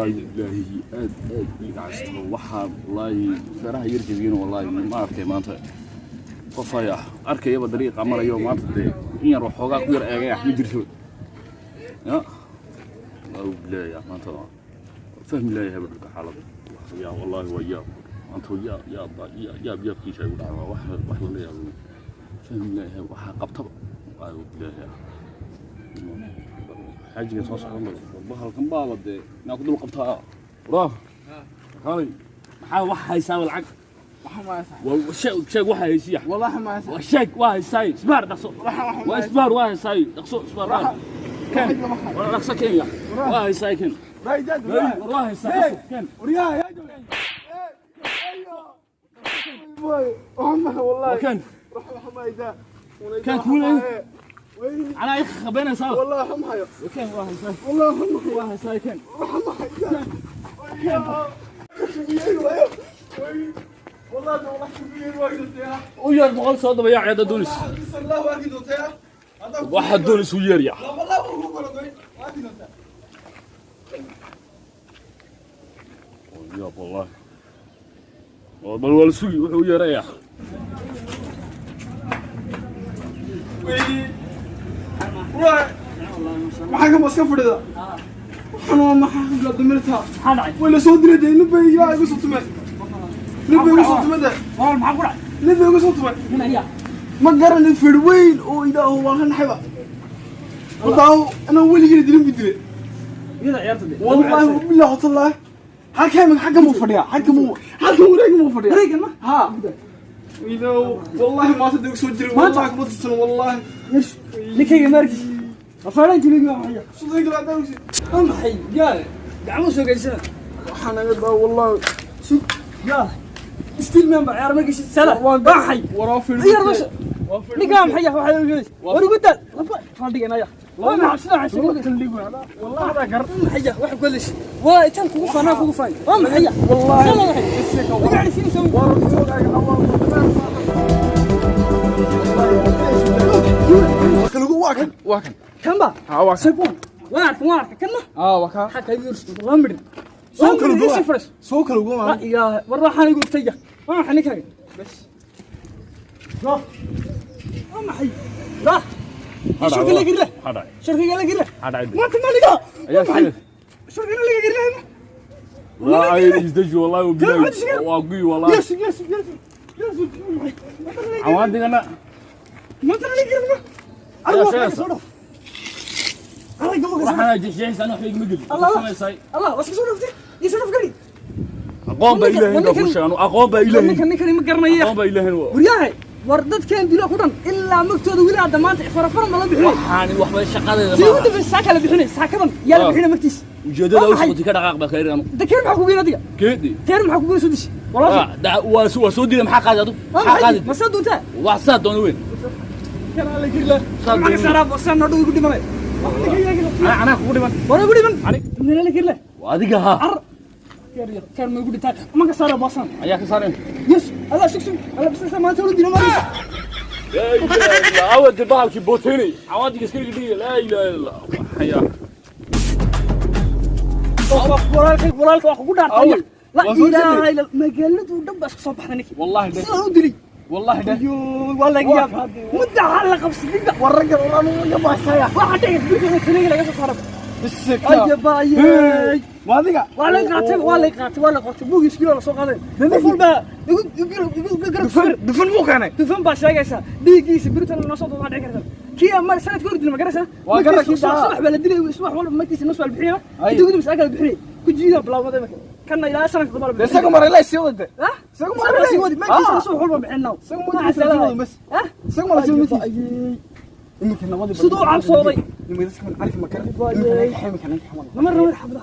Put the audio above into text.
والله إلهي عشت وحى والله فرح يرجعين والله ما أركي ما أنت قفايا أركي يبى طريق عمر يوم ما تدري إن يروح حقا كبير أجا يجري يا الله لا يا ما أنت فهم لا يهبط حالك يا والله وياك أنت يا بيبكي شيء ولا واحد ولا يا فهم لا يهبط قبطب الله لا يا حاجة صوص والله والله كم بالد ناخذ له قبطها وراه خالي maxaa wax haysaa lacag waxa ma haysaa sheeg wax haysiya wallahi ma haysaa sheeg wax haysay isbaar dhaqso waa isbaar wax haysay dhaqso isbaar kan wala dhaqso kenya wax haysay kan raydad wax haysay kan وريها يا جو ايوه والله كان روح حمايده كان كوله على اخ خبينا سوا والله حمايه كان واحد ساي والله حمايه واحد ساي كان والله والله كبير واجد يا ويا بقول صوت ضياع يا دونس الله واجد يا واحد دونس ويا يا والله هو واجد يا والله والله ولا سوي ويا ريا maxaa ma iska fadhida waxaan ma xaqla dumirta wala soo diray nabay yaa igu soo tumay nabay igu soo tumay wal maxaa ku dhacay nabay igu soo tumay min ayaa ma garan firweyn oo ilaahu waa han xaba wadaaw ana weligii dirin bidire iyada ciyaarta wallahi billahi tallaah halkay mag xagga mu fadhiya xagga wareeg mu fadhiya wareeg ma ha ilaahu wallahi ma saddeq soo jiray wallahi kuma tusano wallahi ايش لكي ماركي افرنت لي ما هي صدق لا داوسي ام حي يا دعمو سو جيسنا waxaan naga والله سو يا ستيل ممبر عيار ما قيش سلا وحي ورا في عيار بس نقام حي waxay u geeyay war ugu dal fadhigan aya ما حسنا عشان والله هذا قر حي wax kullish waa tan kugu faana kugu faan ام حي والله قاعد يسوي سوي واكن كم با ها واكن سيبون وارك كنا واكن حتى يرس لامر سو كل جوا سو كل جوا يا والراحه يقول تجا ما حنك بس لا ما حي لا شو كل قله هذا شو كل قله هذا ما كنا لقى يا سيدي شو كل قله لا يزدج والله وبلاي واقوي والله يس عوادي انا ما ترى لي يا سيدي الله انا جيش انا حيق مقل الله بس شرفتي يشرف قري اقوم بالله هنا بوشان اقوم بالله ninkan ma garanaya اقوم بالله هنا waryahay war dadkeen dilo ku dhan ilaa magtooda wili aad maanta farafar ma la bixiyo waxaan waxba shaqadeeda si wada bas saaka la bixinay saakadan yaa la bixinay magtiis ujeedada uu soo ka dhaqaaq ba khayr anu dakeer maxaa ku geeyay adiga keedi keer maxaa ku geeyay soo dish wallahi waa soo diiday maxaa qaadi adu maxaa qaadi ma soo doontaa wax saad doon weyn kana la kirla ma sarab wasan noo igu dhimay ana ku dhiman war igu dhiman ani la kirla adiga ha كان ما يقول تاك ما كسر باصان ayaa ka saareen يس الله شوف الله بس ما تقول دينا ما لا عود بالك بوتيني عوادي اسكري دي لا اله الا الله حيا ورالك واخ ku dhaartay la ilaaha illa magaaladu dhanba isku soo baxdanaki والله ده soo dili والله ده والله يا مدة على قبسك والرجل ورانو يا باسايا واحد يقول لك laga soo saaro بالسكه يا باي ما adiga wala qaatay wala qortay buugis kilo la soo qaaday daful ba dufan muu keenay dufan ba sheegaysa dhiigiisa biritan noo soo dooda dhici karta kii mar sanad ka hordin ma garaysa waa garakii subax bala dilay subax walba magtiisa noo soo bixiyo intuu gudub saaka bixiyay ku jiida bilaawada marka kana ilaa sanad ka dambe isaga mar ilaa sii wada ha isaga mar ilaa sii wada magtiisa soo walba bixinaa isaga mar sii wada bas ha isaga mar sii wada إنك نماذج صدوع على صوتي نماذج من عارف مكان إنك نحكي مكان نمر حبة